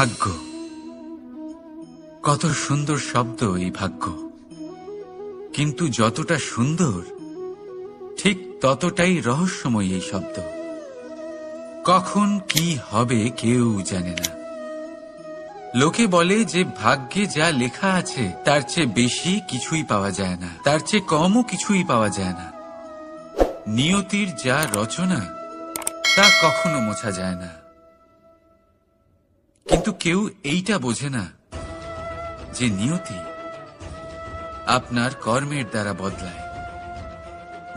ভাগ্য, কত সুন্দর শব্দ এই ভাগ্য। কিন্তু যতটা সুন্দর ঠিক ততটাই রহস্যময় এই শব্দ। কখন কি হবে কেউ জানে না। লোকে বলে যে ভাগ্যে যা লেখা আছে তার চেয়ে বেশি কিছুই পাওয়া যায় না, তার চেয়ে কমও কিছুই পাওয়া যায় না। নিয়তির যা রচনা তা কখনো মোছা যায় না। কিন্তু কেউ এইটা বোঝে না যে নিয়তি আপনার কর্মের দ্বারা বদলায়।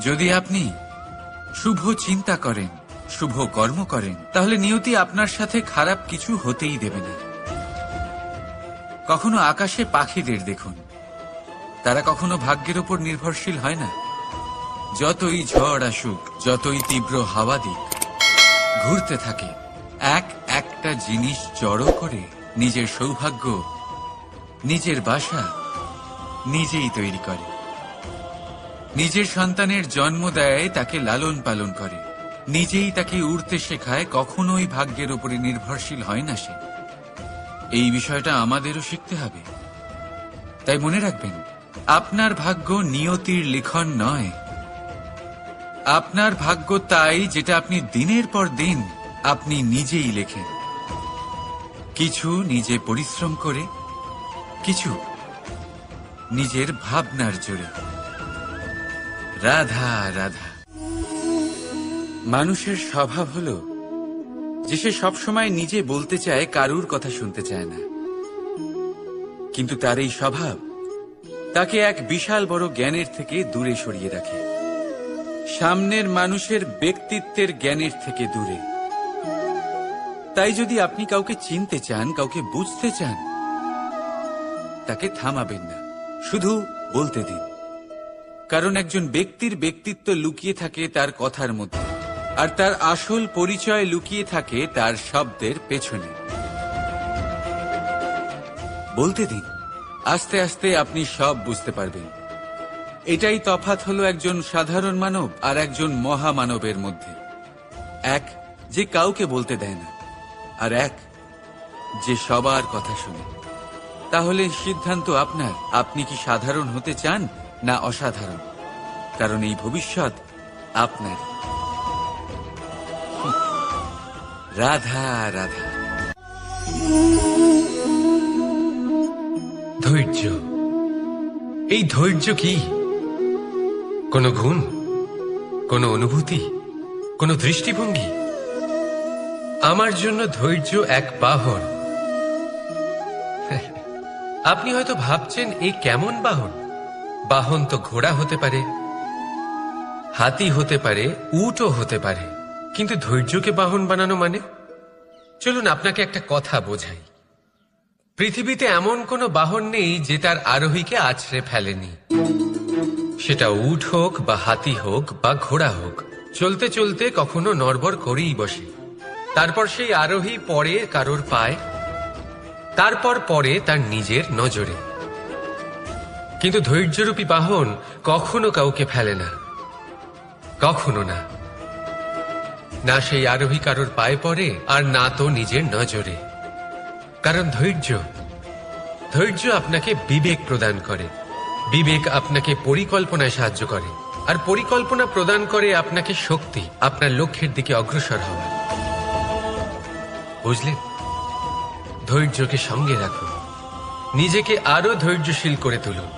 যদি আপনি শুভ চিন্তা করেন, শুভ কর্ম করেন, তাহলে নিয়তি আপনার সাথে খারাপ কিছু হতেই দেবে না। কখনো আকাশে পাখিদের দেখুন, তারা কখনো ভাগ্যের উপর নির্ভরশীল হয় না। যতই ঝড় আসুক, যতই তীব্র হাওয়া দিক, ঘুরতে থাকে। একটা জিনিস জড়ো করে নিজের সৌভাগ্য, নিজের বাসা নিজেই তৈরি করে। নিজের সন্তানের জন্ম দেয়, তাকে লালন পালন করে, নিজেই তাকে উড়তে শেখায়। কখনোই ভাগ্যের উপরে নির্ভরশীল হয় না সে। এই বিষয়টা আমাদেরও শিখতে হবে। তাই মনে রাখবেন, আপনার ভাগ্য নিয়তির লিখন নয়। আপনার ভাগ্য তাই যেটা আপনি দিনের পর দিন আপনি নিজেই লেখেন। কিছু নিজে পরিশ্রম করে, কিছু নিজের ভাবনার জোরে। রাধা রাধা। মানুষের স্বভাব হলো যে সে সবসময় নিজে বলতে চায়, কারুর কথা শুনতে চায় না। কিন্তু তার এই স্বভাব তাকে এক বিশাল বড় জ্ঞানের থেকে দূরে সরিয়ে রাখে, সামনের মানুষের ব্যক্তিত্বের জ্ঞানের থেকে দূরে। তাই যদি আপনি কাউকে চিনতে চান, কাউকে বুঝতে চান, তাকে থামাবেন না, শুধু বলতে দিন। কারণ একজন ব্যক্তির ব্যক্তিত্ব লুকিয়ে থাকে তার কথার মধ্যে, আর তার আসল পরিচয় লুকিয়ে থাকে তার শব্দের পেছনে। বলতে দিন, আস্তে আস্তে আপনি সব বুঝতে পারবেন। এটাই তফাৎ হলো একজন সাধারণ মানব আর একজন মহামানবের মধ্যে। এক যে কাউকে বলতে দেয় না, আর এক যে সবার কথা শুনে। তাহলে সিদ্ধান্ত আপনার, আপনি কি সাধারণ হতে চান না অসাধারণ? কারণ এই ভবিষ্যৎ আপনার। রাধা রাধা। ধৈর্য। এই ধৈর্য কি কোনো গুণ, কোনো অনুভূতি, কোনো দৃষ্টিভঙ্গি? আমার জন্য ধৈর্য এক বাহন। আপনি হয়তো ভাবছেন, এই কেমন বাহন? বাহন তো ঘোড়া হতে পারে, হাতি হতে পারে, উটও হতে পারে, কিন্তু ধৈর্যকে বাহন বানানো মানে? চলুন আপনাকে একটা কথা বোঝাই। পৃথিবীতে এমন কোনো বাহন নেই যে তার আরোহীকে আছড়ে ফেলেনি। সেটা উট হোক বা হাতি হোক বা ঘোড়া হোক, চলতে চলতে কখনো নড়বড় করেই বসে। তারপর সেই আরোহী পড়ে কারোর পায়, তারপর পড়ে তার নিজের নজরে। কিন্তু ধৈর্যরূপী বাহন কখনো কাউকে ফেলে না, কখনো না। না সেই আরোহী কারোর পায়ে পড়ে, আর না তো নিজের নজরে। কারণ ধৈর্য আপনাকে বিবেক প্রদান করে, বিবেক আপনাকে পরিকল্পনায় সাহায্য করে, আর পরিকল্পনা প্রদান করে আপনাকে শক্তি, আপনার লক্ষ্যের দিকে অগ্রসর হওয়ার। বুঝলেন? ধৈর্যকে সঙ্গে রাখুন, নিজেকে আরো ধৈর্যশীল করে তুলুন।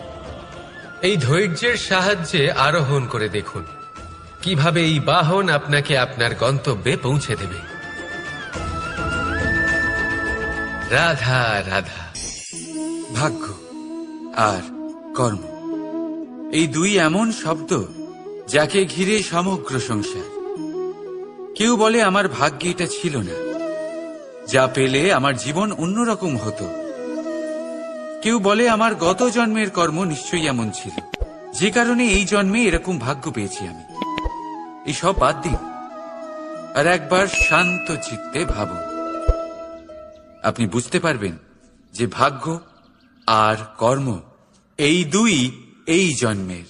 এই ধৈর্যের সাহায্যে আরোহণ করে দেখুন কিভাবে এই বাহন আপনাকে আপনার গন্তব্যে পৌঁছে দেবে। রাধা রাধা। ভাগ্য আর কর্ম, এই দুই এমন শব্দ যাকে ঘিরে সমগ্র সংসার। কেউ বলে আমার ভাগ্যে এটা ছিল না, যা পেলে আমার জীবন অন্যরকম হতো। কেউ বলে আমার গত জন্মের কর্ম নিশ্চয়ই এমন ছিল, যে কারণে এই জন্মে এরকম ভাগ্য পেয়েছি আমি। এসব বাদ দিন আর একবার শান্ত চিত্তে ভাবুন। আপনি বুঝতে পারবেন যে ভাগ্য আর কর্ম এই দুই এই জন্মের।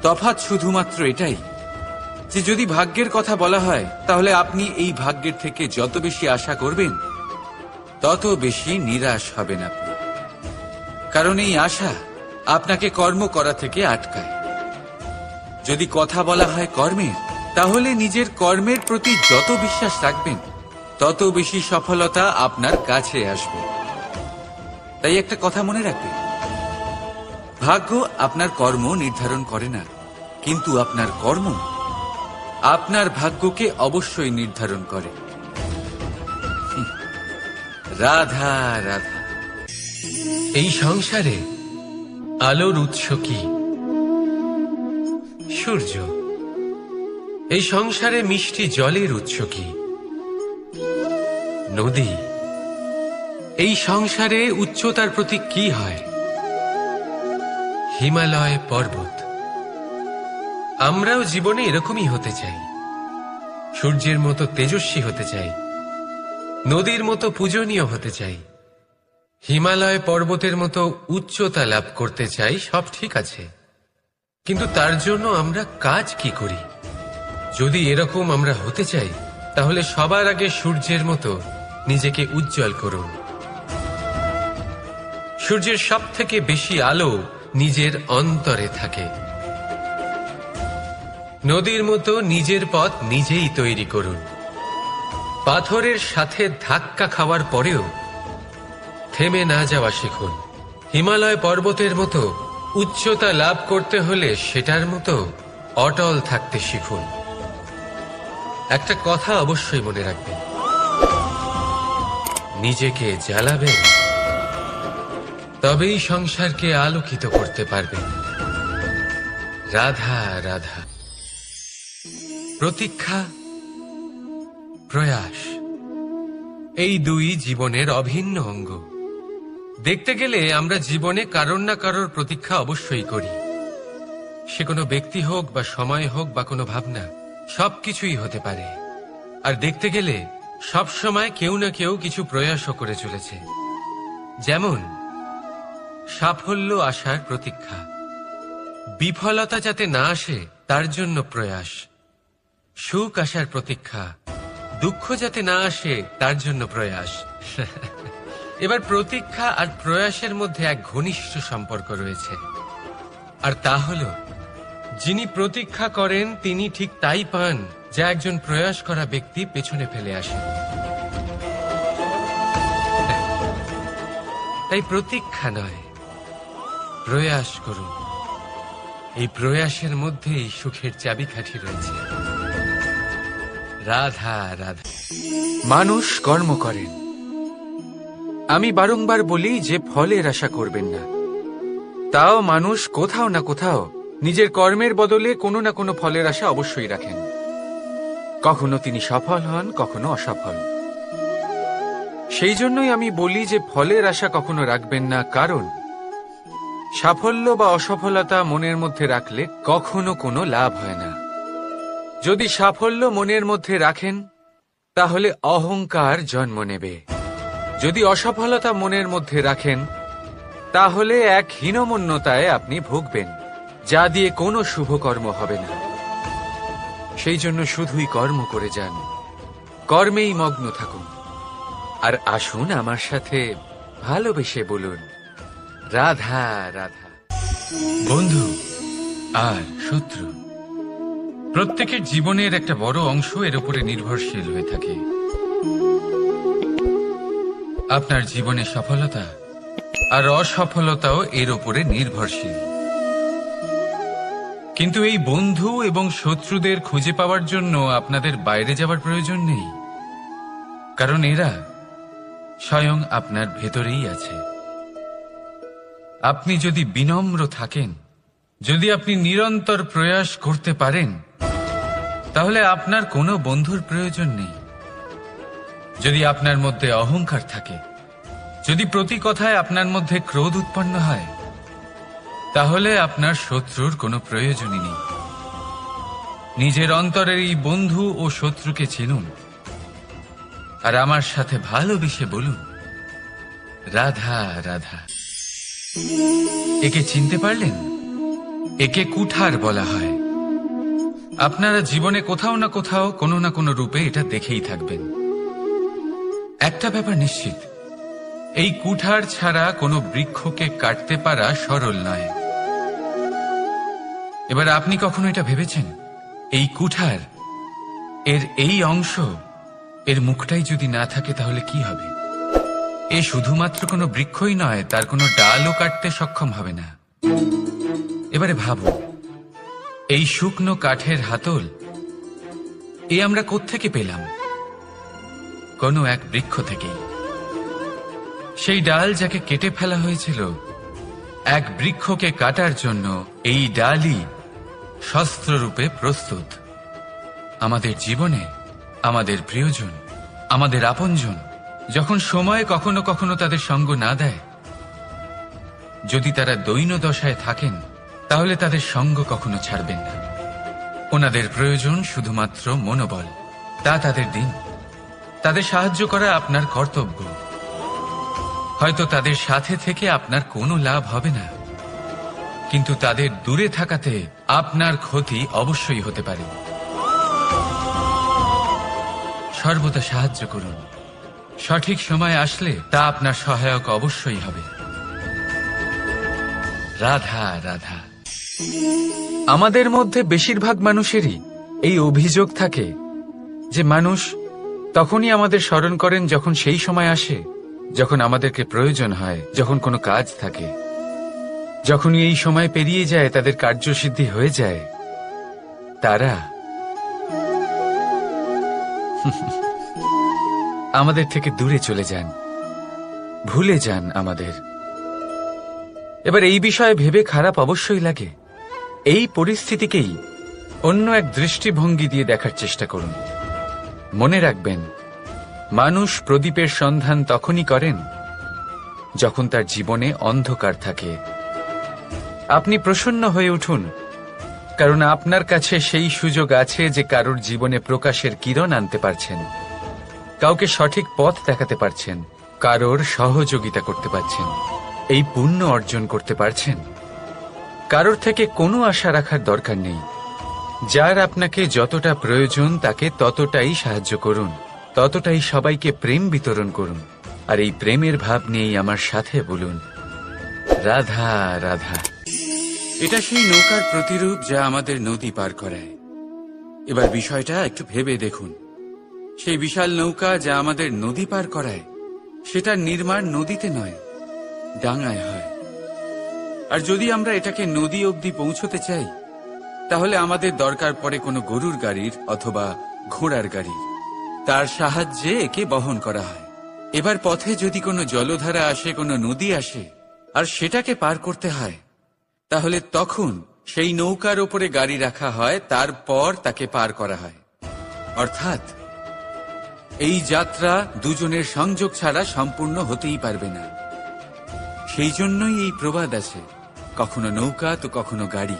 তফাৎ শুধুমাত্র এটাই যে যদি ভাগ্যের কথা বলা হয়, তাহলে আপনি এই ভাগ্যের থেকে যত বেশি আশা করবেন তত বেশি নিরাশ হবেন আপনি। কারণ এই আশা আপনাকে কর্ম করা থেকে আটকায়। যদি কথা বলা হয় কর্মের, তাহলে নিজের কর্মের প্রতি যত বিশ্বাস রাখবেন তত বেশি সফলতা আপনার কাছে আসবে। তাই একটা কথা মনে রাখবেন, ভাগ্য আপনার কর্ম নির্ধারণ করে না, কিন্তু আপনার কর্ম আপনার ভাগ্যকে অবশ্যই নির্ধারণ করে। রাধা রাধা। এই সংসারে আলোর উৎস কি? সূর্য। এই সংসারে মিষ্টি জলের উৎস কি? নদী। এই সংসারে উচ্চতার প্রতীক কি হয়? হিমালয় পর্বত। আমরাও জীবনে এরকমই হতে চাই, সূর্যের মতো তেজস্বী হতে চাই, নদীর মতো পূজনীয় হতে চাই, হিমালয় পর্বতের মতো উচ্চতা লাভ করতে চাই। সব ঠিক আছে, কিন্তু তার জন্য আমরা কাজ কি করি? যদি এরকম আমরা হতে চাই, তাহলে সবার আগে সূর্যের মতো নিজেকে উজ্জ্বল করুন। সূর্যের সব থেকে বেশি আলো নিজের অন্তরে থাকে। নদীর মতো নিজের পথ নিজেই তৈরি করুন। পাথরের সাথে ধাক্কা খাওয়ার পরেও থেমে না যাওয়া শিখুন। হিমালয় পর্বতের মতো উচ্চতা লাভ করতে হলে সেটার মতো অটল থাকতে শিখুন। একটা কথা অবশ্যই মনে রাখবেন, নিজেকে জ্বালাবেন, তবেই সংসারকে আলোকিত করতে পারবেন। রাধা রাধা। প্রতীক্ষা, প্রয়াস, এই দুই জীবনের অভিন্ন অঙ্গ। দেখতে গেলে আমরা জীবনে কারোর না কারোর প্রতীক্ষা অবশ্যই করি। সে কোনো ব্যক্তি হোক বা সময় হোক বা কোনো ভাবনা, সবকিছুই হতে পারে। আর দেখতে গেলে সব সময় কেউ না কেউ কিছু প্রয়াসও করে চলেছে। যেমন সাফল্য আসার প্রতীক্ষা, বিফলতা যাতে না আসে তার জন্য প্রয়াস, সুখ আসার প্রতীক্ষা, দুঃখ যাতে না আসে তার জন্য প্রয়াস। এবার প্রতীক্ষা আর প্রয়াসের মধ্যে এক ঘনিষ্ঠ সম্পর্ক রয়েছে, আর তা হল যিনি প্রতীক্ষা করেন তিনি ঠিক তাই পান যা একজন প্রয়াস করা ব্যক্তি পেছনে ফেলে আসে। তাই প্রতীক্ষা নয়, প্রয়াস করুন। এই প্রয়াসের মধ্যেই সুখের চাবিকাঠি রয়েছে। রাধা রাধা। মানুষ কর্ম করেন। আমি বারংবার বলি যে ফলের আশা করবেন না। তাও মানুষ কোথাও না কোথাও নিজের কর্মের বদলে কোনো না কোনো ফলের আশা অবশ্যই রাখেন। কখনো তিনি সফল হন, কখনো অসফল। সেই জন্যই আমি বলি যে ফলের আশা কখনো রাখবেন না, কারণ সাফল্য বা অসফলতা মনের মধ্যে রাখলে কখনো কোনো লাভ হয় না। যদি সাফল্য মনের মধ্যে রাখেন তাহলে অহংকার জন্ম নেবে। যদি অসফলতা মনের মধ্যে রাখেন তাহলে এক হীনমন্যতায় আপনি ভুগবেন, যা দিয়ে কোনো শুভকর্ম হবে না। সেই জন্য শুধুই কর্ম করে যান, কর্মেই মগ্ন থাকুন। আর আসুন আমার সাথে ভালোবেসে বলুন, রাধা রাধা। বন্ধু আর শত্রু প্রত্যেকের জীবনের একটা বড় অংশ এর উপরে নির্ভরশীল হয়ে থাকে। আপনার জীবনে সফলতা আর অসফলতাও এর উপরে নির্ভরশীল। কিন্তু এই বন্ধু এবং শত্রুদের খুঁজে পাওয়ার জন্য আপনাদের বাইরে যাওয়ার প্রয়োজন নেই, কারণ এরা স্বয়ং আপনার ভেতরেই আছে। আপনি যদি বিনম্র থাকেন, যদি আপনি নিরন্তর প্রয়াস করতে পারেন, তাহলে আপনার কোনো বন্ধুর প্রয়োজন নেই। যদি আপনার মধ্যে অহংকার থাকে, যদি প্রতি কথায় আপনার মধ্যে ক্রোধ উৎপন্ন হয়, তাহলে আপনার শত্রুর কোনো প্রয়োজনই নেই। নিজের অন্তরের এই বন্ধু ও শত্রুকে চিনুন, আর আমার সাথে ভালোবেসে বলুন, রাধা রাধা। একে চিনতে পারলেন? একে কুঠার বলা হয়। আপনারা জীবনে কোথাও না কোথাও কোনো না কোনো রূপে এটা দেখেই থাকবেন। একটা ব্যাপার নিশ্চিত, এই কুঠার ছাড়া কোনো বৃক্ষকে কাটতে পারা সরল নয়। এবার আপনি কখনো এটা ভেবেছেন, এই কুঠার, এর এই অংশ, এর মুখটাই যদি না থাকে তাহলে কি হবে? এ শুধুমাত্র কোনো বৃক্ষই নয়, তার কোনো ডালও কাটতে সক্ষম হবে না। এবারে ভাবুন, এই শুকনো কাঠের হাতল এ আমরা কোত্থেকে পেলাম? কোনো এক বৃক্ষ থেকেই। সেই ডাল যাকে কেটে ফেলা হয়েছিল এক বৃক্ষকে কাটার জন্য, এই ডালই শস্ত্ররূপে প্রস্তুত। আমাদের জীবনে আমাদের প্রিয়জন, আমাদের আপনজন যখন সময় কখনো কখনো তাদের সঙ্গ না দেয়, যদি তারা দৈন্য দশায় থাকেন, তাহলে তাদের সঙ্গ কখনো ছাড়বেন না। ওনাদের প্রয়োজন শুধুমাত্র মনোবল। তা তাদের দিন, তাদের সাহায্য করা আপনার কর্তব্য। হয়তো তাদের সাথে থেকে আপনার কোনো লাভ হবে না, কিন্তু তাদের দূরে থাকাতে আপনার ক্ষতি অবশ্যই হতে পারে। সর্বদা সাহায্য করুন, সঠিক সময় আসলে তা আপনার সহায়ক অবশ্যই হবে। রাধা রাধা। আমাদের মধ্যে বেশিরভাগ মানুষেরই এই অভিযোগ থাকে যে মানুষ তখনই আমাদের স্মরণ করেন যখন সেই সময় আসে যখন আমাদেরকে প্রয়োজন হয়, যখন কোনো কাজ থাকে। যখনই এই সময় পেরিয়ে যায়, তাদের কার্যসিদ্ধি হয়ে যায়, তারা আমাদের থেকে দূরে চলে যান, ভুলে যান আমাদের। এবার এই বিষয়ে ভেবে খারাপ অবশ্যই লাগে। এই পরিস্থিতিকেই অন্য এক দৃষ্টিভঙ্গি দিয়ে দেখার চেষ্টা করুন। মনে রাখবেন, মানুষ প্রদীপের সন্ধান তখনই করেন যখন তার জীবনে অন্ধকার থাকে। আপনি প্রসন্ন হয়ে উঠুন, কারণ আপনার কাছে সেই সুযোগ আছে যে কারোর জীবনে প্রকাশের কিরণ আনতে পারছেন, কাউকে সঠিক পথ দেখাতে পারছেন, কারোর সহযোগিতা করতে পারছেন, এই পুণ্য অর্জন করতে পারছেন। কারোর থেকে কোনো আশা রাখার দরকার নেই। যার আপনাকে যতটা প্রয়োজন তাকে ততটাই সাহায্য করুন, ততটাই সবাইকে প্রেম বিতরণ করুন। আর এই প্রেমের ভাব নিয়েই আমার সাথে বলুন, রাধা রাধা। এটা সেই নৌকার প্রতিরূপ যা আমাদের নদী পার করায়। এবার বিষয়টা একটু ভেবে দেখুন, সেই বিশাল নৌকা যা আমাদের নদী পার করায়, সেটার নির্মাণ নদীতে নয়, ডাঙায় হয়। আর যদি আমরা এটাকে নদী অবধি পৌঁছতে চাই, তাহলে আমাদের দরকার পড়ে কোনো গরুর গাড়ির অথবা ঘোড়ার গাড়ির। তার সাহায্যে একে বহন করা হয়। এবার পথে যদি কোনো জলধারা আসে, কোনো নদী আসে, আর সেটাকে পার করতে হয়, তাহলে তখন সেই নৌকার ওপরে গাড়ি রাখা হয়, তারপর তাকে পার করা হয়। অর্থাৎ এই যাত্রা দুজনের সংযোগ ছাড়া সম্পূর্ণ হতেই পারবে না। সেই জন্যই এই প্রবাদ আছে, কখনো নৌকা তো কখনো গাড়ি।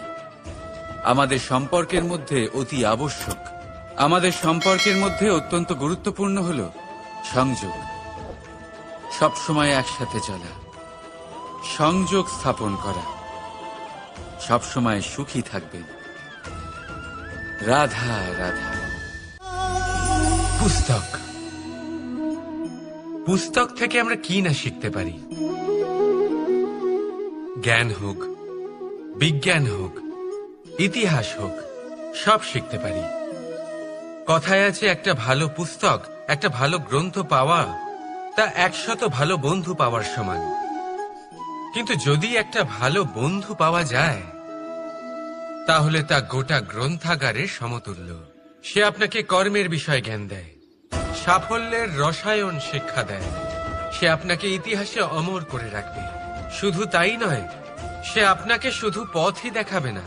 আমাদের সম্পর্কের মধ্যে অতি আবশ্যক, আমাদের সম্পর্কের মধ্যে অত্যন্ত গুরুত্বপূর্ণ হল সংযোগ। সবসময় একসাথে চলা, সংযোগ স্থাপন করা। সবসময় সুখী থাকবেন। রাধা রাধা। পুস্তক, পুস্তক থেকে আমরা কি না শিখতে পারি। জ্ঞান হোক, বিজ্ঞান হোক, ইতিহাস হোক, সব শিখতে পারি। কথায় আছে, একটা ভালো পুস্তক, একটা ভালো গ্রন্থ পাওয়া তা 100 ভালো বন্ধু পাওয়ার সমান। কিন্তু যদি একটা ভালো বন্ধু পাওয়া যায়, তাহলে তা গোটা গ্রন্থাগারের সমতুল্য। সে আপনাকে কর্মের বিষয় জ্ঞান দেয়, সাফল্যের রসায়ন শিক্ষা দেয়, সে আপনাকে ইতিহাসে অমর করে রাখবে। শুধু তাই নয়, সে আপনাকে শুধু পথই দেখাবে না,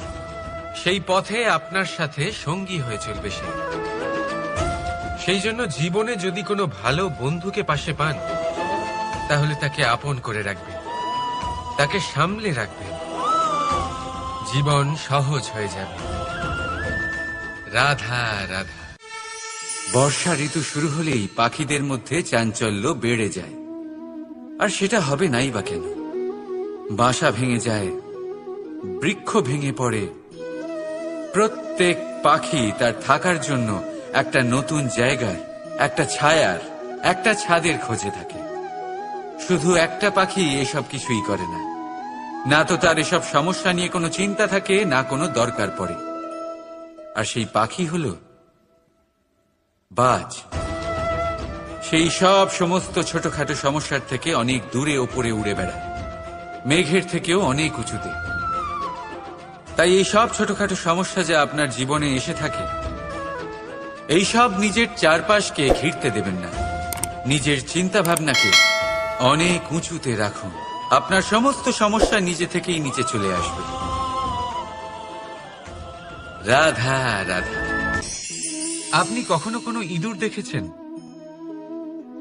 সেই পথে আপনার সাথে সঙ্গী হয়ে চলবে সে। সেই জন্য জীবনে যদি কোনো ভালো বন্ধুকে পাশে পান, তাহলে তাকে আপন করে রাখবেন, তাকে সামলে রাখবেন, জীবন সহজ হয়ে যাবে। রাধা রাধা। বর্ষা ঋতু শুরু হলেই পাখিদের মধ্যে চাঞ্চল্য বেড়ে যায়। আর সেটা হবে নাই বা কেন? বাসা ভেঙে যায়, বৃক্ষ ভেঙে পড়ে, প্রত্যেক পাখি তার থাকার জন্য একটা নতুন জায়গার, একটা ছায়ার, একটা ছাদের খোঁজে থাকে। শুধু একটা পাখি এসব কিছুই করে না। না তো তার এসব সমস্যা নিয়ে কোনো চিন্তা থাকে, না কোনো দরকার পড়ে। আর সেই পাখি হলো বাজ। সেই সব সমস্ত ছোটখাটো সমস্যার থেকে অনেক দূরে ওপরে উড়ে বেড়ায়, মেঘের থেকেও অনেক উঁচুতে। তাই এই সব ছোটখাটো সমস্যা যা আপনার জীবনে এসে থাকে, এই সব নিজের চারপাশকে ঘিরতে দেবেন না। নিজের চিন্তা ভাবনাকে অনেক উঁচুতে রাখুন। আপনার সমস্ত সমস্যা নিজে থেকেই নিচে চলে আসবে। রাধা রাধা। আপনি কখনো কোনো ইঁদুর দেখেছেন?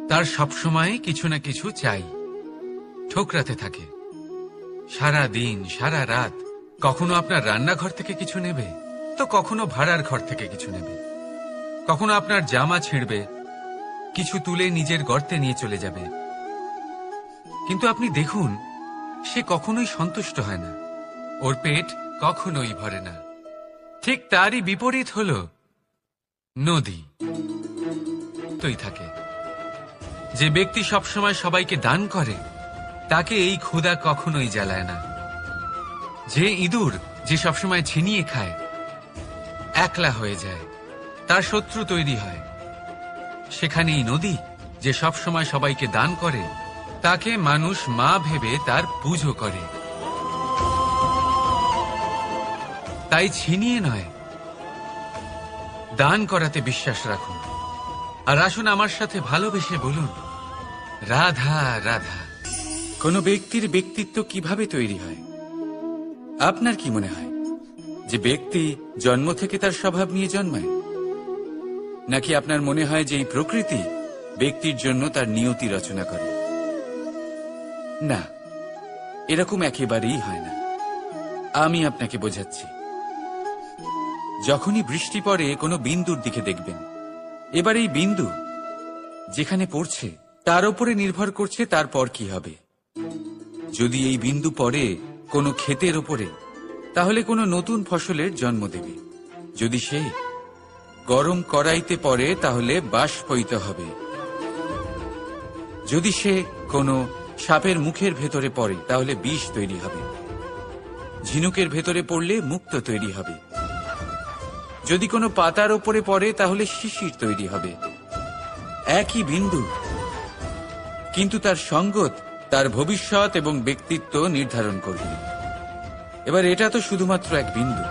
তার সবসময় কিছু না কিছু চাই, ঠোকরাতে থাকে সারা দিন সারা রাত। কখনো আপনার রান্নাঘর থেকে কিছু নেবে, তো কখনো ভাড়ার ঘর থেকে কিছু নেবে। কখনো আপনার জামা ছিঁড়বে, কিছু তুলে নিজের গর্তে নিয়ে চলে যাবে। কিন্তু আপনি দেখুন, সে কখনোই সন্তুষ্ট হয় না, ওর পেট কখনোই ভরে না। ঠিক তারই বিপরীত হল নদী। তোই থাকে যে ব্যক্তি সবসময় সবাইকে দান করে, তাকে এই ক্ষুধা কখনোই জ্বালায় না। যে ইঁদুর যে সবসময় ছিনিয়ে খায়, একলা হয়ে যায়, তার শত্রু তৈরি হয়। সেখানেই নদী যে সবসময় সবাইকে দান করে, তাকে মানুষ মা ভেবে তার পুজো করে। তাই ছিনিয়ে নয়, দান করাতে বিশ্বাস রাখুন। আর আসুন আমার সাথে ভালোবেসে বলুন, রাধা রাধা। কোন ব্যক্তির ব্যক্তিত্ব কিভাবে তৈরি হয়? আপনার কি মনে হয় যে ব্যক্তি জন্ম থেকে তার স্বভাব নিয়ে জন্মায়? নাকি আপনার মনে হয় যে এই প্রকৃতি ব্যক্তির জন্য তার নিয়তি রচনা করে? না, এরকম একেবারেই হয় না। আমি আপনাকে বোঝাচ্ছি। যখনই বৃষ্টি পড়ে কোনো বিন্দুর দিকে দেখবেন। এবার এই বিন্দু যেখানে পড়ছে তার উপরে নির্ভর করছে তারপর কি হবে। যদি এই বিন্দু পড়ে কোনো ক্ষেতের ওপরে, তাহলে কোনো নতুন ফসলের জন্ম দেবে। যদি সে গরম কড়াইতে পড়ে, তাহলে বাষ্পীত হবে। যদি সে কোনো সাপের মুখের ভেতরে পড়ে, তাহলে বিষ তৈরি হবে। ঝিনুকের ভেতরে পড়লে মুক্ত তৈরি হবে। যদি কোনো পাতার ওপরে পড়ে, তাহলে শিশির তৈরি হবে। একই বিন্দু, কিন্তু তার সঙ্গত তার ভবিষ্যৎ এবং ব্যক্তিত্ব নির্ধারণ করবে। এবার এটা তো শুধুমাত্র এক বিন্দু,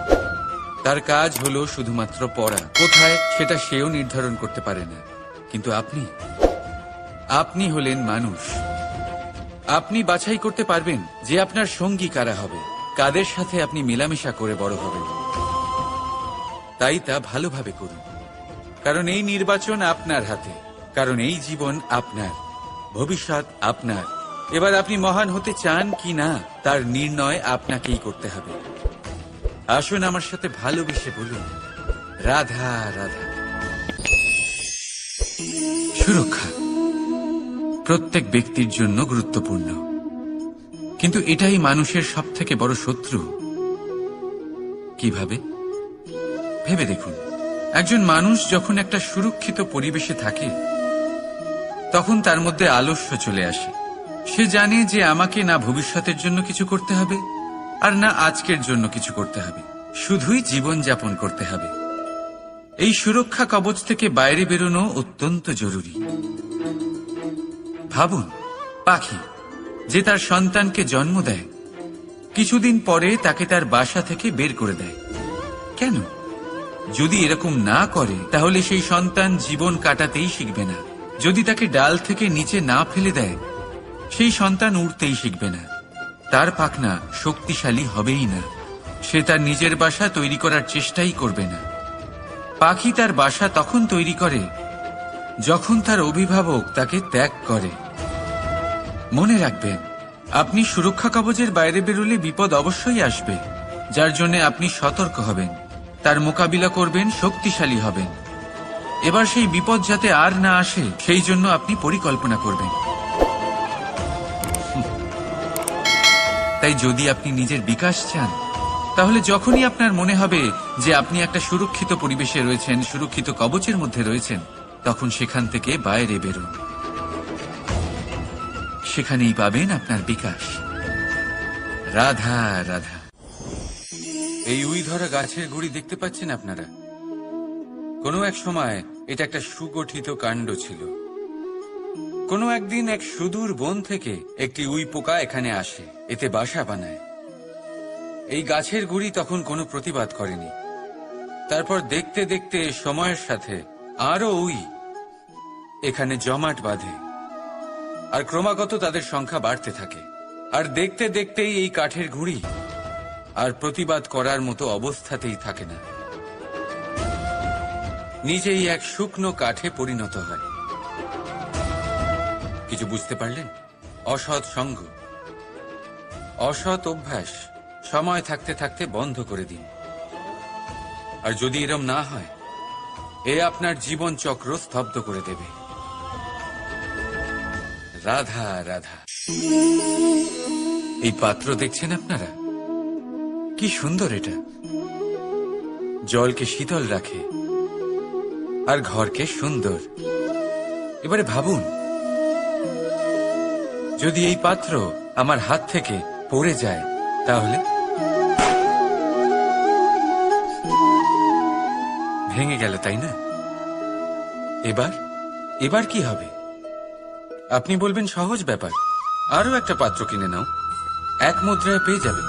তার কাজ হলো শুধুমাত্র পড়া। কোথায় সেটা সেও নির্ধারণ করতে পারে না। কিন্তু আপনি হলেন মানুষ। আপনি বাছাই করতে পারবেন যে আপনার সঙ্গী কারা হবে, কাদের সাথে আপনি মেলামেশা করে বড় হবেন। তাই তা ভালোভাবে করুন, কারণ এই নির্বাচন আপনার হাতে। কারণ এই জীবন আপনার, ভবিষ্যৎ আপনার। এবার আপনি মহান হতে চান কি না, তার নির্ণয় আপনাকেই করতে হবে। আসুন আমার সাথে ভালোবেসে বলুন, রাধা রাধা। সুরক্ষা প্রত্যেক ব্যক্তির জন্য গুরুত্বপূর্ণ, কিন্তু এটাই মানুষের সবথেকে বড় শত্রু। কিভাবে? ভেবে দেখুন। একজন মানুষ যখন একটা সুরক্ষিত পরিবেশে থাকে, তখন তার মধ্যে আলস্য চলে আসে। সে জানে যে আমাকে না ভবিষ্যতের জন্য কিছু করতে হবে, আর না আজকের জন্য কিছু করতে হবে, শুধুই জীবন যাপন করতে হবে। এই সুরক্ষা কবচ থেকে বাইরে বেরোনো অত্যন্ত জরুরি। ভাবুন, পাখি যে তার সন্তানকে জন্ম দেয়, কিছুদিন পরে তাকে তার বাসা থেকে বের করে দেয়। কেন? যদি এরকম না করে, তাহলে সেই সন্তান জীবন কাটাতেই শিখবে না। যদি তাকে ডাল থেকে নিচে না ফেলে দেয়, সেই সন্তান উড়তেই শিখবে না। তার পাখনা শক্তিশালী হবেই না। সে তার নিজের বাসা তৈরি করার চেষ্টাই করবে না। পাখি তার বাসা তখন তৈরি করে যখন তার অভিভাবক তাকে ত্যাগ করে। মনে রাখবেন, আপনি সুরক্ষা কবচের বাইরে বেরোলে বিপদ অবশ্যই আসবে, যার জন্য আপনি সতর্ক হবেন, তার মোকাবিলা করবেন, শক্তিশালী হবেন। এবার সেই বিপদ যাতে আর না আসে, সেই জন্য আপনি পরিকল্পনা করবেন। তাই যদি আপনি নিজের বিকাশ চান, তাহলে যখনই আপনার মনে হবে যে আপনি একটা সুরক্ষিত পরিবেশে রয়েছেন, সুরক্ষিত কবচের মধ্যে রয়েছেন, তখন সেখান থেকে বাইরে বেরোন। সেখানেই পাবেন আপনার বিকাশ। রাধা রাধা। এই উই ধরা গাছের গুড়ি দেখতে পাচ্ছেন আপনারা? কোনো এক সময় এটা একটা সুগঠিত কাণ্ড ছিল। কোনো একদিন এক সুদূর বন থেকে একটি উই পোকা এখানে আসে, এতে বাসা বানায়। এই গাছের গুড়ি তখন কোনো প্রতিবাদ করেনি। তারপর দেখতে দেখতে সময়ের সাথে আরো উই এখানে জমাট বাঁধে, আর ক্রমাগত তাদের সংখ্যা বাড়তে থাকে। আর দেখতে দেখতেই এই কাঠের গুঁড়ি আর প্রতিবাদ করার মতো অবস্থাতেই থাকে না, নিজেই এক শুকনো কাঠে পরিণত হয়। কিছু বুঝতে পারলেন? অসৎ সঙ্গ, অসৎ অভ্যাস সময় থাকতে থাকতে বন্ধ করে দিন। আর যদি এরম না হয়, এ আপনার জীবন চক্র স্তব্ধ করে দেবে। রাধা রাধা। এই পাত্র দেখছেন আপনারা? কি সুন্দর এটা! জলকে শীতল রাখে আর ঘরকে সুন্দর। এবারে ভাবুন, যদি এই পাত্র আমার হাত থেকে পড়ে যায় তাহলে? ভেঙে গেল, তাই না? এবার কি হবে? আপনি বলবেন সহজ ব্যাপার, আরো একটা পাত্র কিনে নাও, এক মুদ্রায় পেয়ে যাবে।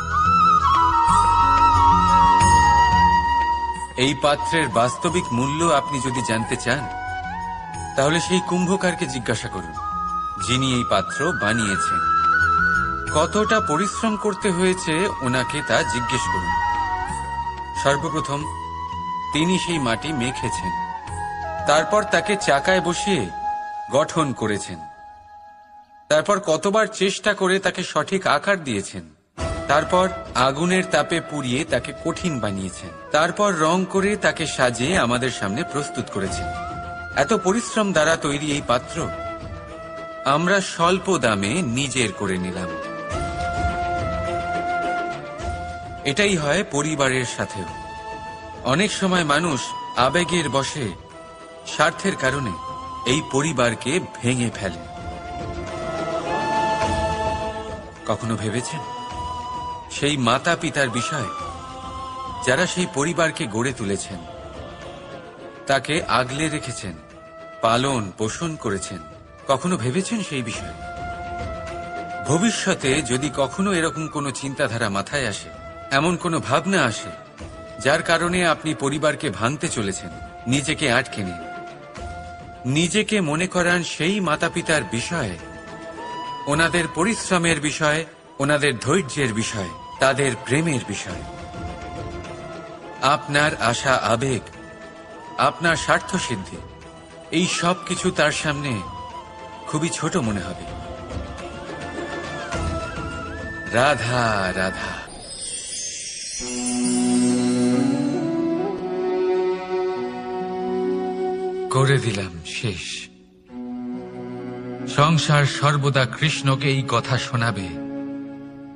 এই পাত্রের বাস্তবিক মূল্য আপনি যদি জানতে চান, তাহলে সেই কুম্ভকারকে জিজ্ঞাসা করুন, যিনি এই পাত্র বানিয়েছেন। কতটা পরিশ্রম করতে হয়েছে ওনাকে তা জিজ্ঞেস করুন। সর্বপ্রথম তিনি সেই মাটি মেখেছেন, তারপর তাকে চাকায় বসিয়ে গঠন করেছেন, তারপর কতবার চেষ্টা করে তাকে সঠিক আকার দিয়েছেন, তারপর আগুনের তাপে পুড়িয়ে তাকে কঠিন বানিয়েছেন, তারপর রং করে তাকে সাজিয়ে আমাদের সামনে প্রস্তুত করেছেন। এত পরিশ্রম দ্বারা তৈরি এই পাত্র আমরা স্বল্প দামে নিজের করে নিলাম। এটাই হয় পরিবারের সাথেও। অনেক সময় মানুষ আবেগের বশে, স্বার্থের কারণে এই পরিবারকে ভেঙে ফেলে। কখনো ভেবেছেন সেই মাতা পিতার বিষয়, যারা সেই পরিবারকে গড়ে তুলেছেন, তাকে আগলে রেখেছেন, পালন পোষণ করেছেন? কখনো ভেবেছেন সেই বিষয়ে? ভবিষ্যতে যদি কখনো এরকম কোনো চিন্তাধারা মাথায় আসে, এমন কোনো ভাবনা আসে যার কারণে আপনি পরিবারকে ভাঙতে চলেছেন, নিজেকে আটকে নিন। নিজেকে মনে করান সেই মাতা পিতার বিষয়ে, ওনাদের পরিশ্রমের বিষয়, ওনাদের ধৈর্যের বিষয়, তাদের প্রেমের বিষয়। আপনার আশা, আবেগ, আপনার স্বার্থসিদ্ধি, এই সব কিছু তার সামনে খুবই ছোট মনে হবে। রাধা রাধা। করে দিলাম শেষ। সংসার সর্বদা কৃষ্ণকে এই কথা শোনাবে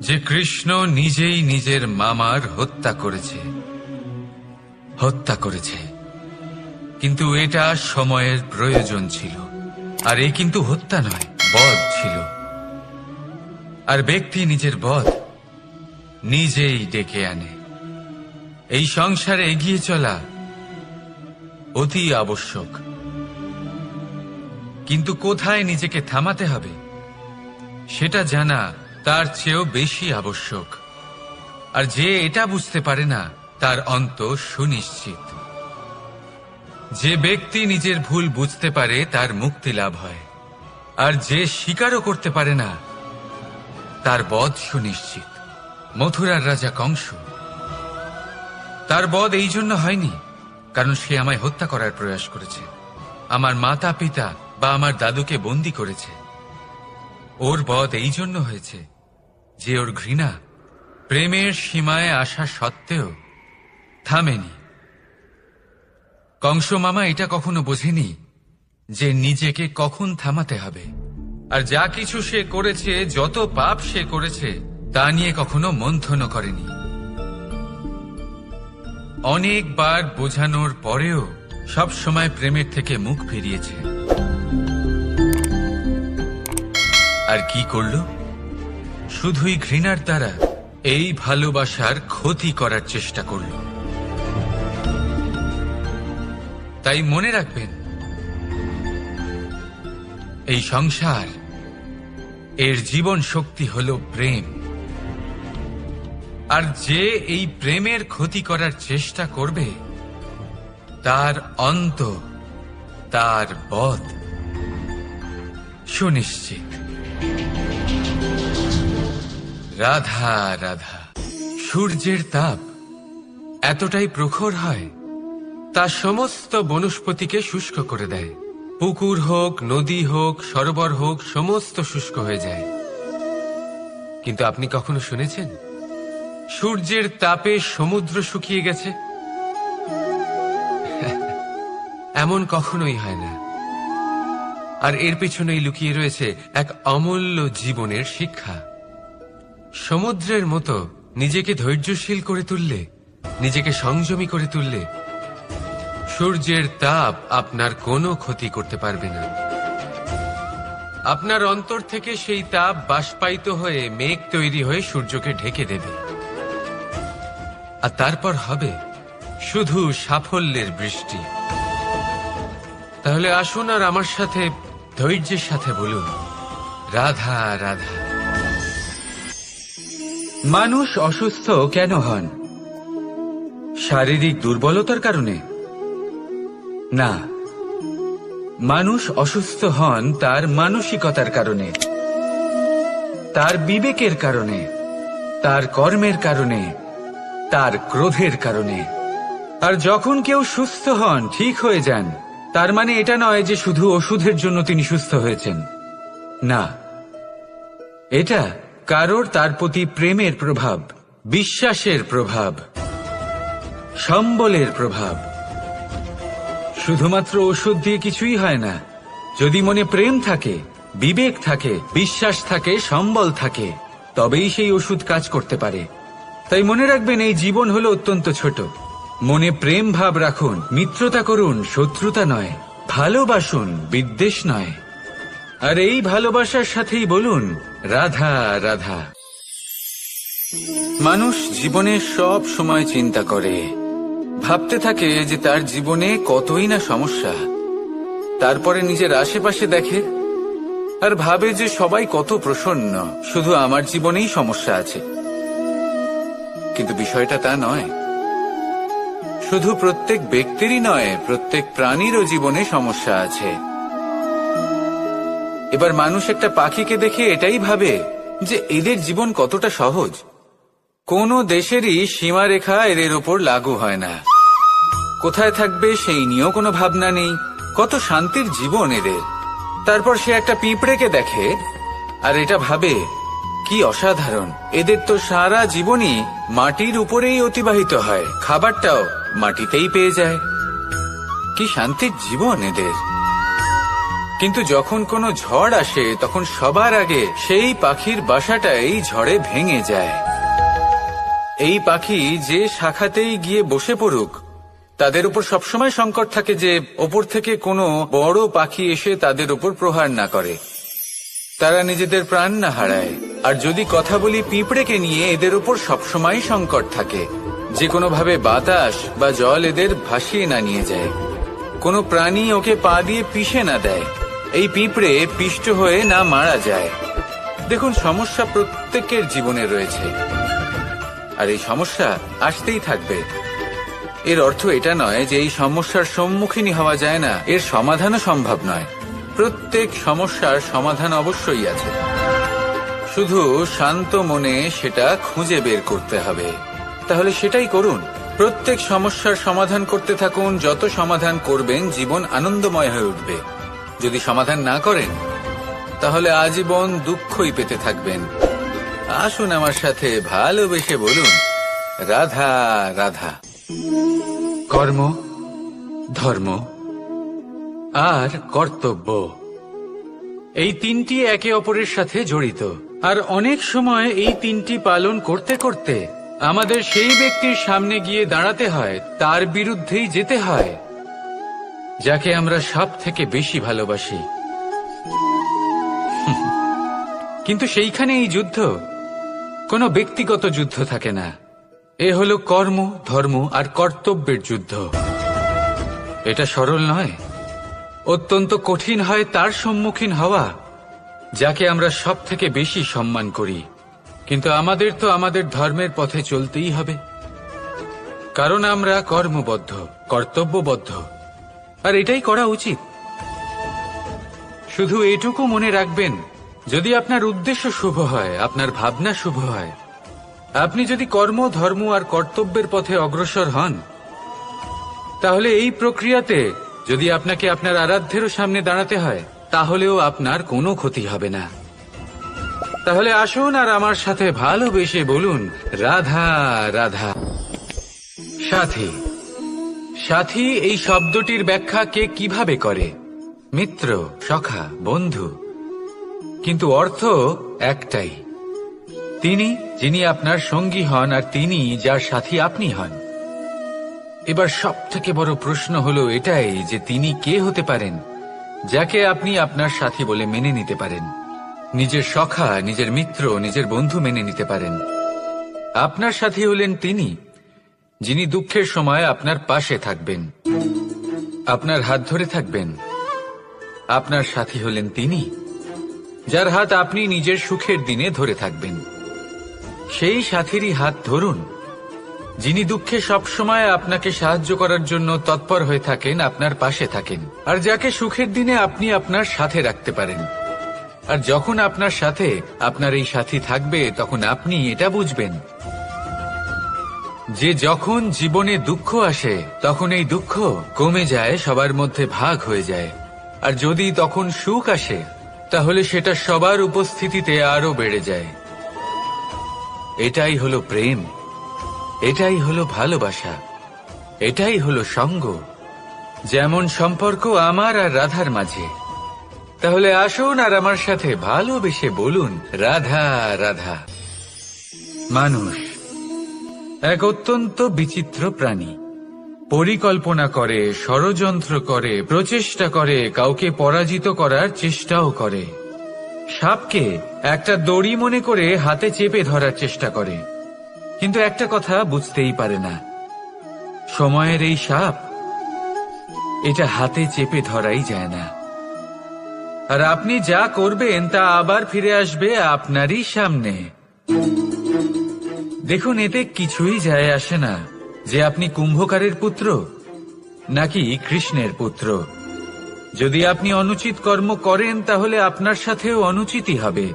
যে কৃষ্ণ নিজেই নিজের মামার হত্যা করেছে। কিন্তু এটা সময়ের প্রয়োজন ছিল। আর এই কিন্তু হত্যা নয়, বধ ছিল। আর ব্যক্তি নিজের বধ নিজেই ডেকে আনে। এই সংসারে এগিয়ে চলা অতি আবশ্যক, কিন্তু কোথায় নিজেকে থামাতে হবে সেটা জানা তার চেয়েও বেশি আবশ্যক। আর যে এটা বুঝতে পারে না, তার অন্ত সুনিশ্চিত। যে ব্যক্তি নিজের ভুল বুঝতে পারে তার মুক্তি লাভ হয়, আর যে স্বীকারও করতে পারে না তার বধ সুনিশ্চিত। মথুরার রাজা কংস, তার বধ এই জন্য হয়নি কারণ সে আমায় হত্যা করার প্রয়াস করেছে, আমার মাতা পিতা বা আমার দাদুকে বন্দী করেছে। ওর বধ এই জন্য হয়েছে যে ওর ঘৃণা প্রেমের সীমায় আসা সত্ত্বেও থামেনি। কংস মামা এটা কখনো বোঝেনি যে নিজেকে কখন থামাতে হবে। আর যা কিছু সে করেছে, যত পাপ সে করেছে, তা নিয়ে কখনো মন্থনও করেনি। অনেকবার বোঝানোর পরেও সব সময় প্রেমের থেকে মুখ ফিরিয়েছে। আর কি করল? শুধুই ঘৃণার দ্বারা এই ভালোবাসার ক্ষতি করার চেষ্টা করল। তাই মনে রাখবেন, এই সংসার, এর জীবন শক্তি হল প্রেম। আর যে এই প্রেমের ক্ষতি করার চেষ্টা করবে, তার অন্ত, তার বধ সুনিশ্চিত। রাধা রাধা। সূর্যের তাপ এতটাই প্রখর হয়, তা সমস্ত বনস্পতিকে শুষ্ক করে দেয়। পুকুর হোক, নদী হোক, সরোবর হোক, সমস্ত শুষ্ক হয়ে যায়। কিন্তু আপনি কখনো শুনেছেন সূর্যের তাপে সমুদ্র শুকিয়ে গেছে? এমন কখনোই হয় না। আর এর পেছনেই লুকিয়ে রয়েছে এক অমূল্য জীবনের শিক্ষা। সমুদ্রের মতো নিজেকে ধৈর্যশীল করে তুললে, নিজেকে সংযমী করে তুললে, সূর্যের তাপ আপনার কোনো ক্ষতি করতে পারবে না। আপনার অন্তর থেকে সেই তাপ বাষ্পায়িত হয়ে মেঘ তৈরি হয়ে সূর্যকে ঢেকে দেবে। আর তারপর হবে শুধু সাফল্যের বৃষ্টি। তাহলে আসুন আর আমার সাথে ধৈর্যের সাথে বলুন, রাধা রাধা। মানুষ অসুস্থ কেন হন? শারীরিক দুর্বলতার কারণে? না, মানুষ অসুস্থ হন তার মানসিকতার কারণে, তার বিবেকের কারণে, তার কর্মের কারণে, তার ক্রোধের কারণে। আর যখন কেউ সুস্থ হন, ঠিক হয়ে যান, তার মানে এটা নয় যে শুধু ওষুধের জন্য তিনি সুস্থ হয়েছেন। না, এটা কারোর তার প্রতি প্রেমের প্রভাব, বিশ্বাসের প্রভাব, সম্বলের প্রভাব। শুধুমাত্র ওষুধ দিয়ে কিছুই হয় না। যদি মনে প্রেম থাকে, বিবেক থাকে, বিশ্বাস থাকে, সম্বল থাকে, তবেই সেই ওষুধ কাজ করতে পারে। তাই মনে রাখবেন, এই জীবন হলো অত্যন্ত ছোট। মনে প্রেম ভাব রাখুন, মিত্রতা করুন, শত্রুতা নয়। ভালোবাসুন, বিদ্বেষ নয়। আর এই ভালোবাসার সাথেই বলুন, রাধা রাধা। মানুষ জীবনে সব সময় চিন্তা করে, ভাবতে থাকে যে তার জীবনে কতই না সমস্যা। তারপরে নিজের আশেপাশে দেখে আর ভাবে যে সবাই কত প্রসন্ন, শুধু আমার জীবনেই সমস্যা আছে। কিন্তু বিষয়টা তা নয়। শুধু প্রত্যেক ব্যক্তিরই নয়, প্রত্যেক প্রাণীরও জীবনে সমস্যা আছে। এবার মানুষ একটা পাখিকে দেখে এটাই ভাবে যে এদের জীবন কতটা সহজ। কোনো দেশেরই সীমারেখা এদের ওপর লাগু হয় না। কোথায় থাকবে সেই নিয়েও কোনো ভাবনা নেই। কত শান্তির জীবন এদের। তারপর সে একটা পিঁপড়েকে দেখে আর এটা ভাবে, কি অসাধারণ, এদের তো সারা জীবনই মাটির উপরেই অতিবাহিত হয়, খাবারটাও মাটিতেই পেয়ে যায়। কি শান্তির জীবন এদের। কিন্তু যখন কোনো ঝড় আসে, তখন সবার আগে সেই পাখির বাসাটাই ঝড়ে ভেঙে যায়। এই পাখি যে শাখাতেই গিয়ে বসে পড়ুক, তাদের উপর সবসময় সংকট থাকে যে ওপর থেকে কোনো বড় পাখি এসে তাদের উপর প্রহার না করে, তারা নিজেদের প্রাণ না হারায়। আর যদি কথা বলি পিঁপড়েকে নিয়ে, এদের উপর সবসময় সংকট থাকে যে কোনোভাবে বাতাস বা জল এদের ভাসিয়ে না নিয়ে যায়, কোনো প্রাণী ওকে পা দিয়ে পিষে না দেয়, এই পিঁপড়ে পিষ্ট হয়ে না মারা যায়। দেখুন, সমস্যা প্রত্যেকের জীবনে রয়েছে, আর এই সমস্যা আসতেই থাকবে। এর অর্থ এটা নয় যে এই সমস্যার সম্মুখীন হওয়া যায় না, এর সমাধানও সম্ভব নয়। প্রত্যেক সমস্যার সমাধান অবশ্যই আছে, শুধু শান্ত মনে সেটা খুঁজে বের করতে হবে। তাহলে সেটাই করুন, প্রত্যেক সমস্যার সমাধান করতে থাকুন। যত সমাধান করবেন, জীবন আনন্দময় হয়ে উঠবে। যদি সমাধান না করেন, তাহলে আজীবন দুঃখই পেতে থাকবেন। আসুন আমার সাথে ভালোবেসে বলুন, রাধা রাধা। কর্ম, ধর্ম আর কর্তব্য, এই তিনটি একে অপরের সাথে জড়িত। আর অনেক সময় এই তিনটি পালন করতে করতে আমাদের সেই ব্যক্তির সামনে গিয়ে দাঁড়াতে হয়, তার বিরুদ্ধেই যেতে হয়, যাকে আমরা সব থেকে বেশি ভালোবাসি। কিন্তু সেইখানে এই যুদ্ধ কোনো ব্যক্তিগত যুদ্ধ থাকে না। এ হলো কর্ম, ধর্ম আর কর্তব্যের যুদ্ধ। এটা সরল নয়, অত্যন্ত কঠিন হয় তার সম্মুখীন হওয়া যাকে আমরা সব থেকে বেশি সম্মান করি। কিন্তু আমাদের তো আমাদের ধর্মের পথে চলতেই হবে, কারণ আমরা কর্মবদ্ধ, কর্তব্যবদ্ধ, আর এটাই করা উচিত। শুধু এটুকু মনে রাখবেন, যদি আপনার উদ্দেশ্য শুভ হয়, আপনার ভাবনা শুভ হয়, আপনি যদি কর্ম, ধর্ম আর কর্তব্যের পথে অগ্রসর হন, তাহলে এই প্রক্রিয়াতে যদি আপনাকে আপনার আরাধ্যেরও সামনে দাঁড়াতে হয়, তাহলেও আপনার কোনো ক্ষতি হবে না। তাহলে আসুন আর আমার সাথে ভালোবেসে বলুন, রাধা রাধা। সাথী। সাথী এই শব্দটির ব্যাখ্যা কে কিভাবে করে? মিত্র, সখা, বন্ধু। কিন্তু অর্থ একটাই, তিনি যিনি আপনার সঙ্গী হন আর তিনি যার সাথী আপনি হন। এবার সব থেকে বড় প্রশ্ন হলো এটাই যে তিনি কে হতে পারেন যাকে আপনি আপনার সাথী বলে মেনে নিতে পারেন, নিজের সখা, নিজের মিত্র, নিজের বন্ধু মেনে নিতে পারেন। আপনার সাথী হলেন তিনি যিনি দুঃখের সময় আপনার পাশে থাকবেন, আপনার হাত ধরে থাকবেন। আপনার সাথী হলেন তিনি যার হাত আপনি নিজের সুখের দিনে ধরে থাকবেন। সেই সাথীরই হাত ধরুন যিনি দুঃখে সবসময় আপনাকে সাহায্য করার জন্য তৎপর হয়ে থাকেন, আপনার পাশে থাকেন, আর যাকে সুখের দিনে আপনি আপনার সাথে রাখতে পারেন। আর যখন আপনার সাথে আপনার এই সাথী থাকবে, তখন আপনি এটা বুঝবেন যে যখন জীবনে দুঃখ আসে, তখন এই দুঃখ কমে যায়, সবার মধ্যে ভাগ হয়ে যায়। আর যদি তখন সুখ আসে, তাহলে সেটা সবার উপস্থিতিতে আরো বেড়ে যায়। এটাই হলো প্রেম, এটাই হলো ভালোবাসা, এটাই হলো সঙ্গ, যেমন সম্পর্ক আমার আর রাধার মাঝে। তাহলে আসুন আর আমার সাথে ভালোবেসে বলুন, রাধা রাধা। মানুষ এক অত্যন্ত বিচিত্র প্রাণী। পরিকল্পনা করে, ষড়যন্ত্র করে, প্রচেষ্টা করে, কাউকে পরাজিত করার চেষ্টাও করে। সাপকে একটা দড়ি মনে করে হাতে চেপে ধরার চেষ্টা করে, কিন্তু একটা কথা বুঝতেই পারে না, সময়ের এই সাপ, এটা হাতে চেপে ধরাই যায় না। আর আপনি যা করবেন তা আবার ফিরে আসবে আপনারই সামনে। দেখুন, এতে কিছুই যায় আসে না যে আপনি কুম্ভকারের পুত্র নাকি কৃষ্ণের পুত্র। যদি আপনি অনুচিত কর্ম করেন, তাহলে আপনার সাথেও অনুচিতই হবে।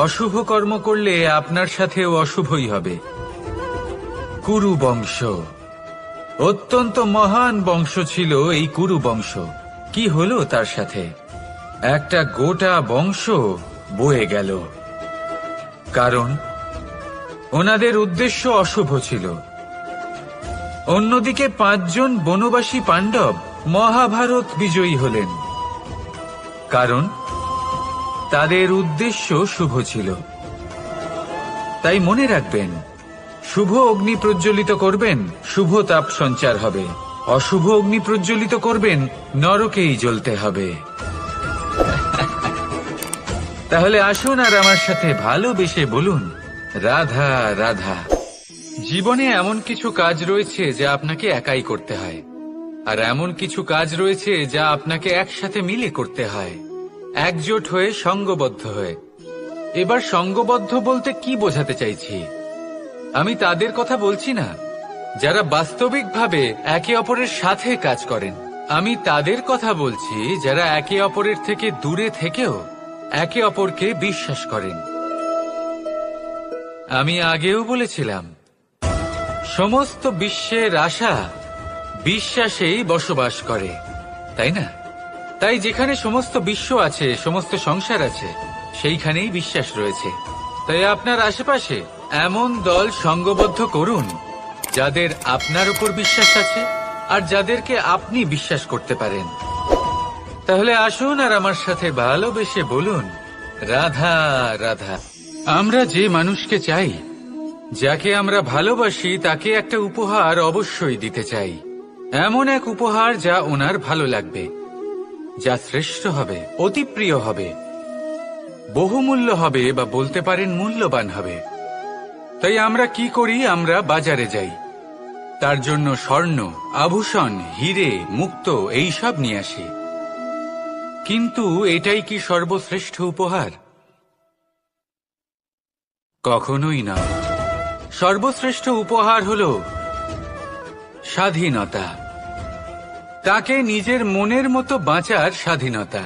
অশুভ কর্ম করলে আপনার সাথেও অশুভই হবে। কুরু বংশ অত্যন্ত মহান বংশ ছিল। এই কুরু বংশ কি হলো তার সাথে? একটা গোটা বংশ বয়ে গেল, কারণ ওনাদের উদ্দেশ্য অশুভ ছিল। অন্যদিকে 5 জন বনবাসী পাণ্ডব মহাভারত বিজয়ী হলেন, কারণ তাদের উদ্দেশ্য শুভ ছিল। তাই মনে রাখবেন, শুভ অগ্নি প্রজ্বলিত করবেন, শুভ তাপ সঞ্চার হবে। অশুভ অগ্নি প্রজ্বলিত করবেন, নরকেই জ্বলতে হবে। তাহলে আসুন আর আমার সাথে ভালোবেসে বলুন, রাধা রাধা। জীবনে এমন কিছু কাজ রয়েছে যা আপনাকে একাই করতে হয়, আর এমন কিছু কাজ রয়েছে যা আপনাকে একসাথে মিলে করতে হয়, একজোট হয়ে, সঙ্গবদ্ধ হয়ে। এবার সঙ্গবদ্ধ বলতে কি বোঝাতে চাইছি? আমি তাদের কথা বলছি না যারা বাস্তবিকভাবে একে অপরের সাথে কাজ করেন। আমি তাদের কথা বলছি যারা একে অপরের থেকে দূরে থেকেও একে অপরকে বিশ্বাস করেন। আমি আগেও বলেছিলাম, সমস্ত বিশ্বের আশা বিশ্বাসেই বসবাস করে, তাই না? তাই যেখানে সমস্ত বিশ্ব আছে, সমস্ত সংসার আছে, সেইখানেই বিশ্বাস রয়েছে। তাই আপনার আশেপাশে এমন দল সঙ্গবদ্ধ করুন যাদের আপনার উপর বিশ্বাস আছে আর যাদেরকে আপনি বিশ্বাস করতে পারেন। তাহলে আসুন আর আমার সাথে ভালোবেসে বলুন, রাধা রাধা। আমরা যে মানুষকে চাই, যাকে আমরা ভালোবাসি, তাকে একটা উপহার অবশ্যই দিতে চাই। এমন এক উপহার যা ওনার ভালো লাগবে, যা শ্রেষ্ঠ হবে, অতি প্রিয় হবে। বহুমূল্য হবে বা বলতে পারেন মূল্যবান হবে। তাই আমরা কি করি, আমরা বাজারে যাই, তার জন্য স্বর্ণ, আভূষণ, হিরে, মুক্তো এইসব নিয়ে আসি। কিন্তু এটাই কি সর্বশ্রেষ্ঠ উপহার? কখনোই না। সর্বশ্রেষ্ঠ উপহার হলো স্বাধীনতা, তাকে নিজের মনের মতো বাঁচার স্বাধীনতা।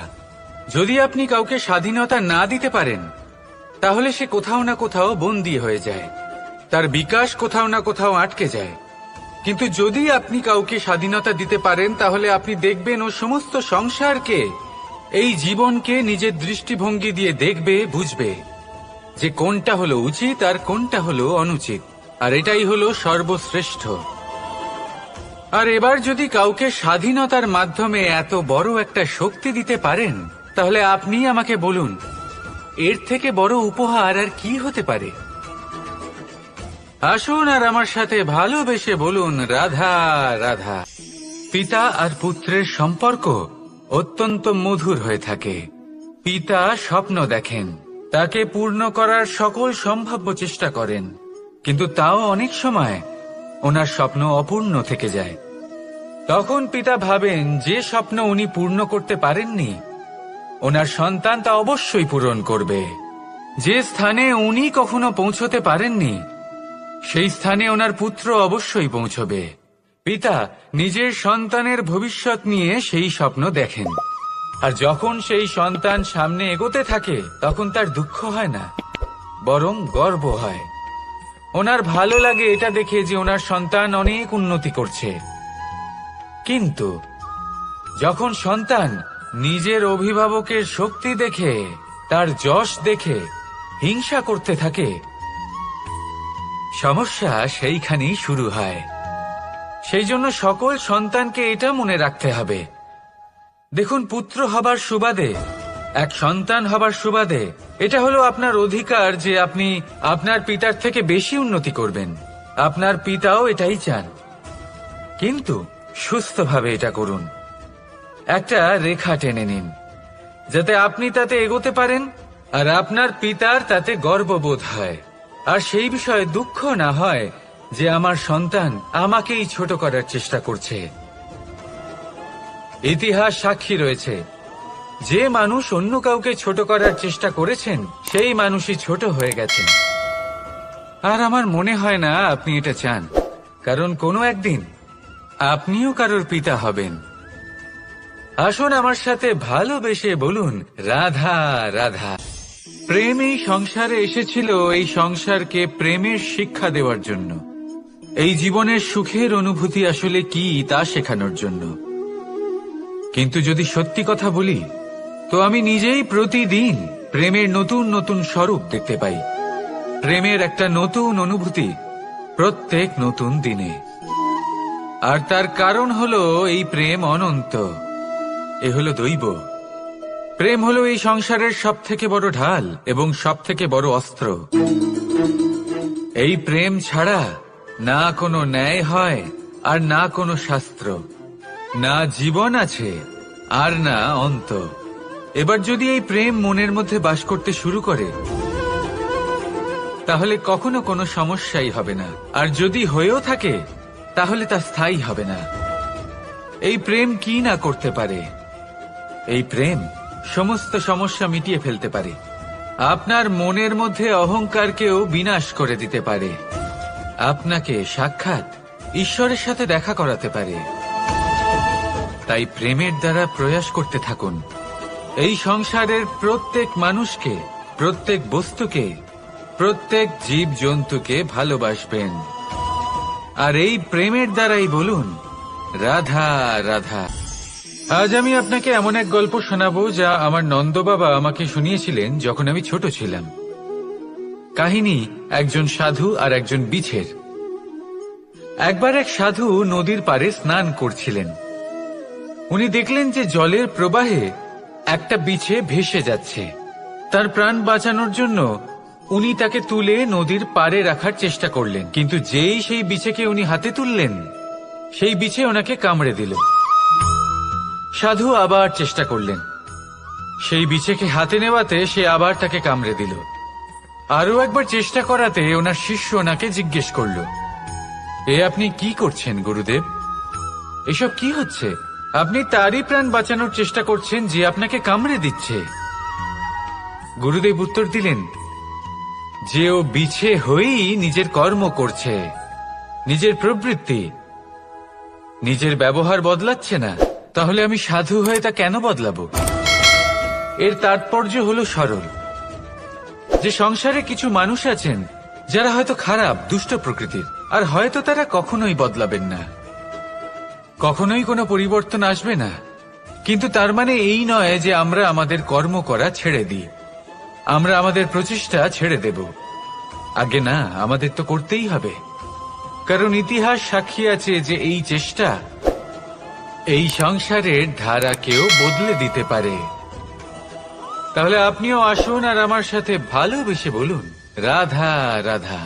যদি আপনি কাউকে স্বাধীনতা না দিতে পারেন, তাহলে সে কোথাও না কোথাও বন্দী হয়ে যায়, তার বিকাশ কোথাও না কোথাও আটকে যায়। কিন্তু যদি আপনি কাউকে স্বাধীনতা দিতে পারেন, তাহলে আপনি দেখবেন ও সমস্ত সংসারকে, এই জীবনকে নিজের দৃষ্টিভঙ্গি দিয়ে দেখবে, বুঝবে যে কোনটা হলো উচিত আর কোনটা হলো অনুচিত। আর এটাই হলো সর্বশ্রেষ্ঠ। আর এবার যদি কাউকে স্বাধীনতার মাধ্যমে এত বড় একটা শক্তি দিতে পারেন, তাহলে আপনি আমাকে বলুন, এর থেকে বড় উপহার আর কি হতে পারে? আসুন আর আমার সাথে ভালোবেসে বলুন, রাধা রাধা। পিতা আর পুত্রের সম্পর্ক অত্যন্ত মধুর হয়ে থাকে। পিতা স্বপ্ন দেখেন, তাকে পূর্ণ করার সকল সম্ভাব্য চেষ্টা করেন, কিন্তু তাও অনেক সময় ওনার স্বপ্ন অপূর্ণ থেকে যায়। তখন পিতা ভাবেন যে স্বপ্ন উনি পূর্ণ করতে পারেননি, ওনার সন্তান তা অবশ্যই পূরণ করবে। যে স্থানে উনি কখনো পৌঁছতে পারেননি, সেই স্থানে ওনার পুত্র অবশ্যই পৌঁছবে। পিতা নিজের সন্তানের ভবিষ্যৎ নিয়ে সেই স্বপ্ন দেখেন, আর যখন সেই সন্তান সামনে এগোতে থাকে, তখন তার দুঃখ হয় না, বরং গর্ব হয়। ওনার ভালো লাগে এটা দেখে যে ওনার সন্তান অনেক উন্নতি করছে। কিন্তু যখন সন্তান নিজের অভিভাবকের শক্তি দেখে, তার যশ দেখে হিংসা করতে থাকে, সমস্যা সেইখানেই শুরু হয়। সেই জন্য সকল সন্তানকে এটা মনে রাখতে হবে, দেখুন, পুত্র হবার সুবাদে, এক সন্তান হবার সুবাদে এটা হলো আপনার অধিকার যে আপনি আপনার পিতার থেকে বেশি উন্নতি করবেন। আপনার পিতাও এটাই চান, কিন্তু সুস্থভাবে এটা করুন। একটা রেখা টেনে নিন, যাতে আপনি তাতে এগোতে পারেন আর আপনার পিতার তাতে গর্ববোধ হয়, আর সেই বিষয়ে দুঃখ না হয় যে আমার সন্তান আমাকেই ছোট করার চেষ্টা করছে। ইতিহাস সাক্ষী রয়েছে, যে মানুষ অন্য কাউকে ছোট করার চেষ্টা করেছেন, সেই মানুষই ছোট হয়ে গেছেন। আর আমার মনে হয় না আপনি এটা চান, কারণ কোনো একদিন আপনিও কারোর পিতা হবেন। আসুন আমার সাথে ভালোবেসে বলুন, রাধা রাধা। প্রেম এই সংসারে এসেছিল এই সংসারকে প্রেমের শিক্ষা দেওয়ার জন্য, এই জীবনের সুখের অনুভূতি আসলে কি তা শেখানোর জন্য। কিন্তু যদি সত্যি কথা বলি, তো আমি নিজেই প্রতিদিন প্রেমের নতুন নতুন স্বরূপ দেখতে পাই, প্রেমের একটা নতুন অনুভূতি প্রত্যেক নতুন দিনে। আর তার কারণ হলো এই প্রেম অনন্ত, এ হলো দৈব। প্রেম হলো এই সংসারের সব থেকে বড় ঢাল এবং সব থেকে বড় অস্ত্র। এই প্রেম ছাড়া না কোনো ন্যায় হয় আর না কোনো শাস্ত্র, না জীবন আছে আর না অন্ত। এবার যদি এই প্রেম মনের মধ্যে বাস করতে শুরু করে, তাহলে কখনো কোনো সমস্যাই হবে না, আর যদি হয়েও থাকে তাহলে তা স্থায়ী হবে না। এই প্রেম কি না করতে পারে? এই প্রেম সমস্ত সমস্যা মিটিয়ে ফেলতে পারে, আপনার মনের মধ্যে অহংকারকেও বিনাশ করে দিতে পারে, আপনাকে সাক্ষাৎ ঈশ্বরের সাথে দেখা করাতে পারে। তাই প্রেমের দ্বারা প্রয়াস করতে থাকুন, এই সংসারের প্রত্যেক মানুষকে, প্রত্যেক বস্তুকে, প্রত্যেক জীব জন্তুকে ভালোবাসবেন। আর এই প্রেমের দ্বারাই বলুন, রাধা রাধা। আজ আমি আপনাকে এমন এক গল্প শোনাবো যা আমার নন্দ বাবা আমাকে শুনিয়েছিলেন যখন আমি ছোট ছিলাম। কাহিনী একজন সাধু আর একজন বিছের। একবার এক সাধু নদীর পাড়ে স্নান করছিলেন। উনি দেখলেন যে জলের প্রবাহে একটা বিছে ভেসে যাচ্ছে। তার প্রাণ বাঁচানোর জন্য উনি তাকে তুলে নদীর পাড়ে রাখার চেষ্টা করলেন, কিন্তু যেই সেই বিছেকে উনি হাতে তুললেন, সেই বিছে ওনাকে কামড়ে দিল। সাধু আবার চেষ্টা করলেন, সেই বিছেকে হাতে নেওয়াতে সে আবার তাকে কামড়ে দিল। আরো একবার চেষ্টা করাতে ওনার শিষ্য ওনাকে জিজ্ঞেস করল, এ আপনি কি করছেন গুরুদেব? এসব কি হচ্ছে? আপনি তারই প্রাণ বাঁচানোর চেষ্টা করছেন যে আপনাকে কামড়ে দিচ্ছে। গুরুদেব উত্তর দিলেন যে ও বিছে হয়েই নিজের কর্ম করছে, নিজের প্রবৃত্তি, নিজের ব্যবহার বদলাচ্ছে না। তাহলে আমি সাধু হয়ে তা কেন বদলাবো? এর তাৎপর্য হলো সরল, যে সংসারে কিছু মানুষ আছেন যারা হয়তো খারাপ, দুষ্ট প্রকৃতির, আর হয়তো তারা কখনোই বদলাবেন না, কখনোই কোনো পরিবর্তন আসবে না। কিন্তু তার মানে এই নয় যে আমরা আমাদের কর্ম করা ছেড়ে দিই, আমরা আমাদের প্রচেষ্টা ছেড়ে দেব। আগে না, আমাদের তো করতেই হবে, কারণ ইতিহাস সাক্ষী আছে যে এই চেষ্টা এই সংসারের ধারাকেও বদলে দিতে পারে। তাহলে আপনিও আসুন আর আমার সাথে ভালোবেসে বলুন, রাধা রাধা।